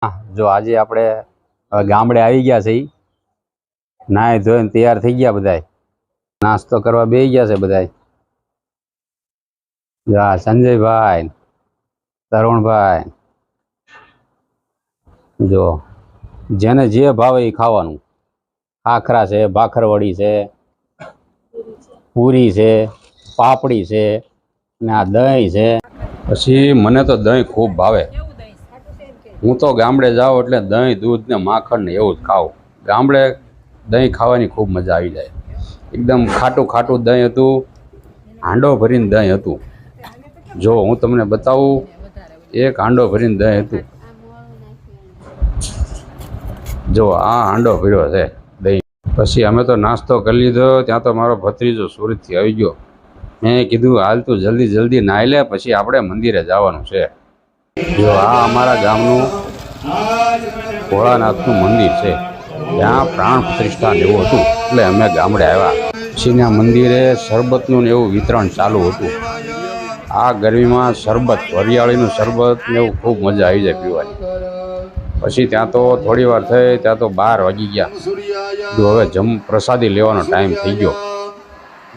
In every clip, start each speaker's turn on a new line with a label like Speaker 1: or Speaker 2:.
Speaker 1: જો આજે આપણે ગામડે આવી ગયા છે. નાય ધોઈને તૈયાર થઈ ગયા બધાય, નાસ્તો કરવા બેસી ગયા છે બધાય. જા સંજયભાઈ, તરુણભાઈ, જો જેને જે ભાવે એ ખાવાનું. ખાખરા છે, ભાખરવડી છે, પૂરી છે, પાપડી છે ને આ દહીં છે. પછી મને તો દહીં ખૂબ ભાવે. હું તો ગામડે જાઉં એટલે દહીં, દૂધ ને માખણ ને એવું જ ખાઉં. ગામડે દહીં ખાવાની ખૂબ મજા આવી જાય. એકદમ ખાટું ખાટું દહીં હતું, હાંડો ભરીને દહીં હતું. જો હું તમને બતાવું, એક હાંડો ભરીને દહીં હતું. જો આ હાંડો ભર્યો છે દહીં. પછી અમે તો નાસ્તો કરી લીધો. ત્યાં તો મારો ભત્રીજો સુરતથી આવી ગયો. મેં કીધું હાલ તું જલ્દી જલ્દી નાહી લે, પછી આપણે મંદિરે જવાનું છે. જો આ અમારા ગામનું ભોળાનાથનું મંદિર છે. ત્યાં પ્રાણ પ્રતિષ્ઠા એવું હતું એટલે અમે ગામડે આવ્યા. પછીના મંદિરે શરબતનું ને એવું વિતરણ ચાલુ હતું. આ ગરમીમાં શરબત, વરિયાળીનું શરબત ને એવું ખૂબ મજા આવી જાય પીવાની. પછી ત્યાં તો થોડી વાર થઈ, ત્યાં તો 12 વાગી ગયા. કીધું હવે પ્રસાદી લેવાનો ટાઈમ થઈ ગયો.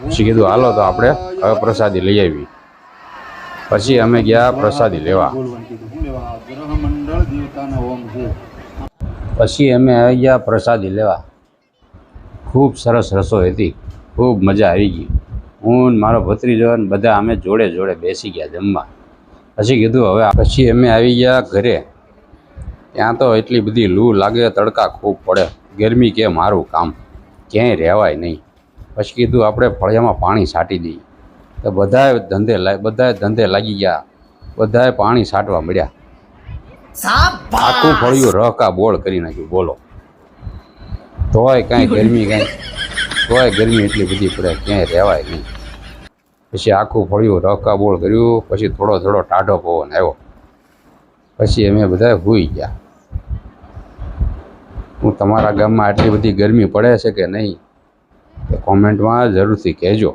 Speaker 1: પછી કીધું હાલો તો આપણે હવે પ્રસાદી લઈ આવી. પછી અમે ગયા પ્રસાદી લેવા. પછી અમે આવી ગયા પ્રસાદી લેવા. ખૂબ સરસ રસોઈ હતી, ખૂબ મજા આવી ગઈ. હું મારો ભત્રીજો ને બધા અમે જોડે જોડે બેસી ગયા જમવા. પછી કીધું હવે પછી અમે આવી ગયા ઘરે. ત્યાં તો એટલી બધી લૂ લાગે, તડકા ખૂબ પડે, ગરમી કે મારું કામ, ક્યાંય રહેવાય નહીં. પછી કીધું આપણે ફળિયામાં પાણી છાંટી દઈએ. તો બધાએ ધંધે લાગી ગયા. બધાએ પાણી છાંટવા મળ્યા. આખું ફળિયું રહકા બોળ કરી નાખ્યું. બોલો તોય ગરમી એટલી બધી પડે, ક્યાંય રહેવાય નહીં. પછી આખું ફળિયું રહકા બોળ કર્યું. પછી થોડો થોડો ટાઢો પવન આવ્યો. પછી અમે બધા સૂઈ ગયા. હું તમારા ગામમાં આટલી બધી ગરમી પડે છે કે નહીં, કોમેન્ટમાં જરૂરથી કહેજો.